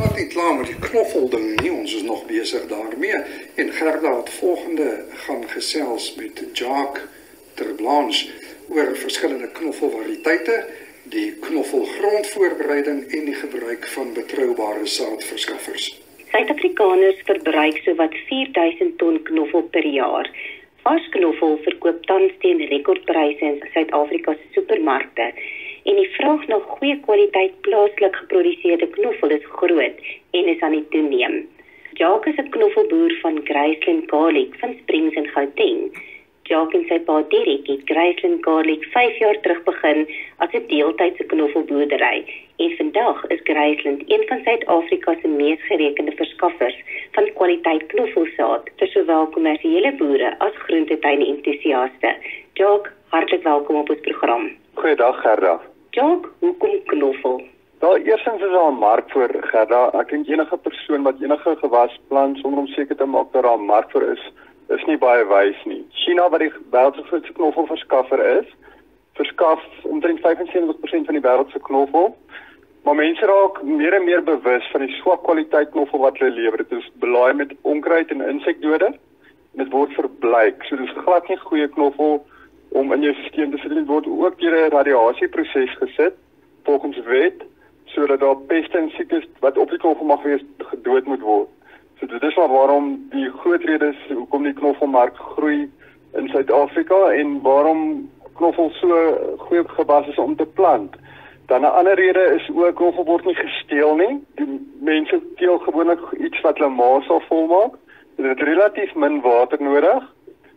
glad nie klaar met die knoffelding nie, ons is nog besig daarmee. En Gerda het volgende gaan gesels met Jacques Terblanche oor verskillende knoffelvariëteite, die knoffelgrondvoorbereiding en die gebruik van betroubare saadverskaffers. Suid-Afrikaners verbruik sowat 4000 ton knoffel per jaar. Vars knoffel verkoop tans teen rekordpryse in Suid-Afrika se supermarkte en die vraag na goeie kwaliteit plaaslik geproduseerde knoffel is groot en is aan die toeneem. Jacques is 'n knoffelboer van Graceland Garlic van Springs in Gauteng. Jacques en sy pa Derek het Graceland Garlic 5 jaar terug begin as 'n deeltydse knoffelboerdery en vandag is Graceland een van Suid-Afrika se mees gerekende verskaffers van kwaliteit knoffelsaad vir sowel kommersiële boere as groentetuin-entoesiaste. Jacques, hartlik welkom op ons program. Goeiedag Gerda. Jacques, hoekom knoffel? Wel, eerstens is daar 'n mark vir Gerda. Ek dink enige persoon wat enige gewas plant sonder om seker te maak dat daar 'n mark vir is nie baie wys nie. China, wat die wêreld se grootste knoffelverskaffer is, verskaf omtrent 75% van die wêreld se knoffel. Maar mense raak meer en meer bewus van die swak kwaliteit knoffel wat hulle lewer. Dit is belaaid met onkruid en insekdode en dit word verbleik. So dis glad nie goeie knoffel om in jou stelsel te sit. Dit word ook deur 'n radiasieproses gesit volgens wet sodat daar peste en siektes wat op die knoffel mag wees gedood moet word. So dit is waarom die groot rede is hoekom die knoffelmark groei in Suid-Afrika en waarom knoffel so goeie gewas is om te plant. Dan 'n ander rede is ook knoffel word nie gesteel nie. Die mense teel gewoonlik iets wat hulle maas sal volmaak. Dit het relatief min water nodig,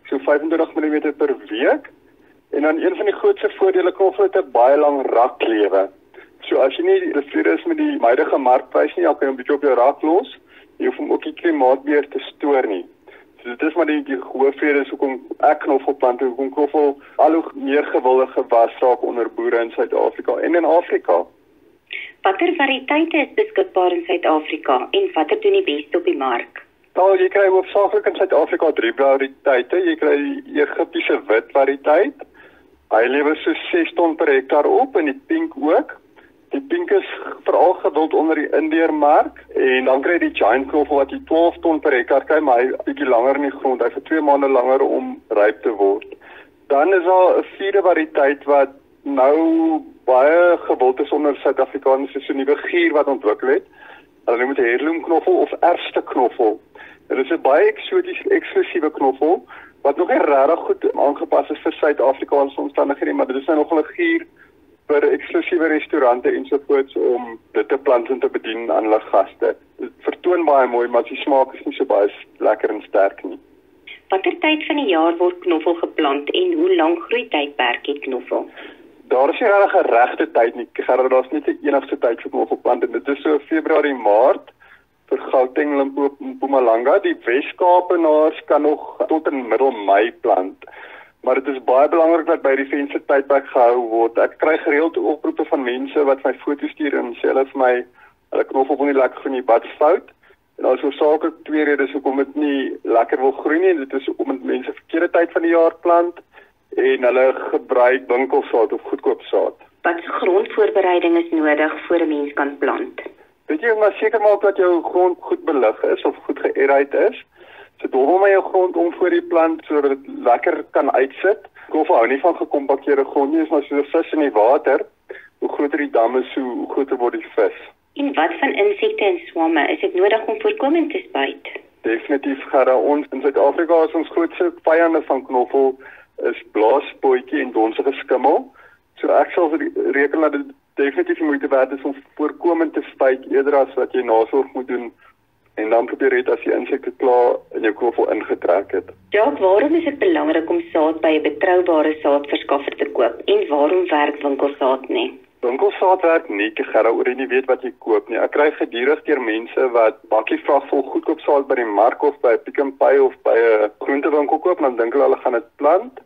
so 25 mm per week. En dan een van die grootste voordele knoffel het 'n baie lang raklewe. So as jy nie tevrede is met die huidige markprys nie, dan kan jy 'n bietjie op jou rak los. Jy hoef hom ook nie klimaatbeheer te stoor nie. So dit is maar die hoofrede is hoekom ek knoffel plant, hoekom knoffel al hoe meer gewilde gewas raak onder boere in Suid-Afrika en in Afrika. Watter variëteite is beskikbaar in Suid-Afrika en watter doen die beste op die mark? Nou, jy kry hoofsaaklik in Suid-Afrika 3 variëteite. Jy kry die Egiptiese wit variëteit. Hy lewer so 6 ton per hektaar op en die pink ook. Die pink is veral gewild onder die Indeermark en dan kry jy die giant knoffel wat jy 12 ton per hektaar kry, maar hy bietjie langer in die grond. Hy vir 2 maande langer om ryp te word. Dan is daar 'n 4de variëteit wat nou baie gewild is onder Suid-Afrikaners, so 'n nuwe gier wat ontwikkel het. Hulle noem dit heirloom knoffel of erfste knoffel. Dit is 'n baie eksotiese, eksklusiewe knoffel wat nog nie regtig goed aangepas is vir Suid-Afrikaanse omstandighede, maar dit is nou nogal 'n gier vir eksklusiewe restaurante ensovoorts om dit te plant en te bedien aan hulle gaste. Dit vertoon baie mooi, maar die smaak is nie so baie lekker en sterk nie. Watter tyd van die jaar word knoffel geplant en hoe lank groeitydperk het knoffel? Daar is nie regtig 'n regte tyd nie. Daar's net 'n enigste tyd vir knoffelplant en dit is so Februarie, Maart vir Gauteng, Limpopo en Mpumalanga. Die Wes-Kaapenaars kan nog tot in middel Mei plant. Maar dit is baie belangrik dat by die venstertydperk gehou word. Ek kry gereeld oproepe van mense wat my foto's stuur en sê hulle vir my hulle knoffel wil nie lekker groei nie, wat fout. En daar is hoofsaaklik 2 redes hoekom dit nie lekker wil groei nie. Dit is omdat mense verkeerde tyd van die jaar plant en hulle gebruik winkelsaad of goedkoop saad. Wat grondvoorbereiding is nodig voor 'n mens kan plant? Weet jy, maar seker maak dat jou grond goed belig is of goed geëruit is. So dobbel maar jou grond om voor die plant sodat dit lekker kan uitsit. Knoffel hou nie van gekompakteerde grond nie, is maar so 'n vis in die water. Hoe groter die dam is, hoe groter word die vis. En wat van insekte en swamme? Is dit nodig om voorkomend te spuit? Definitief, Gerda. Ons in Suid-Afrika is ons grootste vyande van knoffel is blaasbootjie en donsige skimmel. So ek sal reken dat dit definitief moeite werd is om voorkomend te spuit eerder as wat jy nasorg moet doen en dan probeer het as jy insekte klaar in jou knoffel ingetrek het. Ja, waarom is dit belangrik om saad by 'n betroubare saadverskaffer te koop en waarom werk winkelsaad nie? Winkelsaad werk nie, Gerda, oor jy nie weet wat jy koop nie. Ek kry gedurig deur mense wat bakkie vrag vol goedkoop saad by die mark of by 'n Pick n Pay of by 'n groentewinkel koop en dan dink hulle gaan dit plant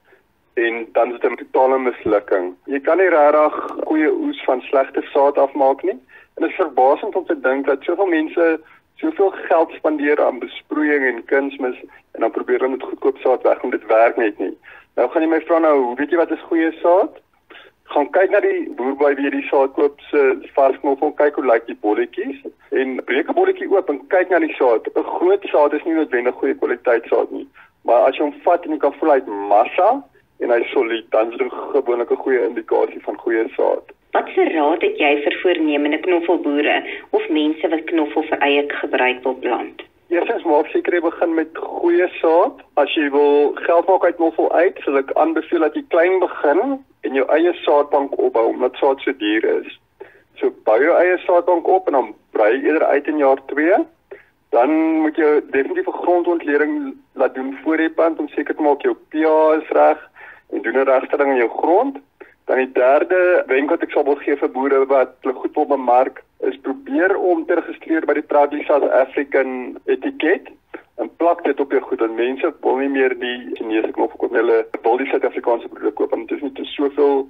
en dan is dit 'n totale mislukking. Jy kan nie regtig goeie oes van slegte saad afmaak nie. En dit is verbasend om te dink dat soveel mense soveel geld spandeer aan besproeiing en kunsmis en dan probeer hulle met goedkoop saad weg en dit werk net nie. Nou gaan jy my vra nou, hoe weet jy wat is goeie saad? gaan kyk na die boer by wie jy die saad koop se vars knoffel, kyk hoe lyk die bolletjies en breek 'n bolletjie oop en kyk na die saad. 'n Groot saad is nie noodwendig goeie kwaliteit saad nie, maar as jy hom vat en jy kan voel hy het massa en hy solied, dan is dit gewoonlik 'n goeie indikasie van goeie saad. Wat se raad het jy vir voornemende knoffelboere of mense wat knoffel vir eie gebruik wil plant? Eerstens maak seker jy begin met goeie saad. As jy wil geld maak uit knoffel uit, sal ek aanbeveel dat jy klein begin en jou eie saadbank opbou omdat saad so duur is. So bou jou eie saadbank op en dan brei jy eerder uit in jaar 2. Dan moet jy definitief 'n grondontleding laat doen voor jy plant om seker te maak jou pH is reg en doen 'n regstelling in jou grond. Dan die derde wenk wat ek sal wil gee vir boere wat hulle goed wil bemark, is probeer om te registreer by die Proudly South African etiket en plak dit op jou goed. En mense wil nie meer die Chinese knoffel koop, hulle wil die Suid-Afrikaanse produk koop, want dit is nie te soveel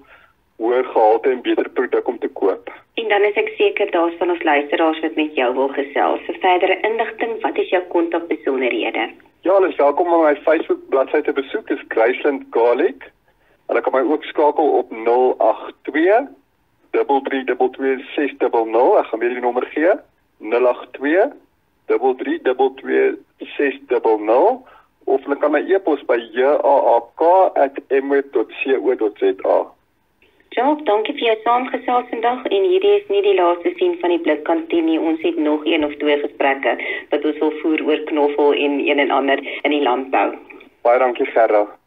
hoër gehalte en beter produk om te koop. En dan is ek seker daar's van ons luisteraars wat met jou wil gesels. Vir verdere inligting, wat is jou kontakbesonderhede? Ja, hulle is welkom om my Facebook bladsy te besoek, dis Graceland Garlic. Hulle kan my ook skakel op 082 3322 600. Ek gaan weer die nommer gee. 082 3322 600 of hulle kan my e-pos by jaak@mweb.co.za. Jacques, dankie vir jou saamgesels vandag en hierdie is nie die laaste sien van die Blikkantien nie. Ons het nog 1 of 2 gesprekke wat ons wil voer oor knoffel en een en ander in die landbou. Baie dankie, Gerda.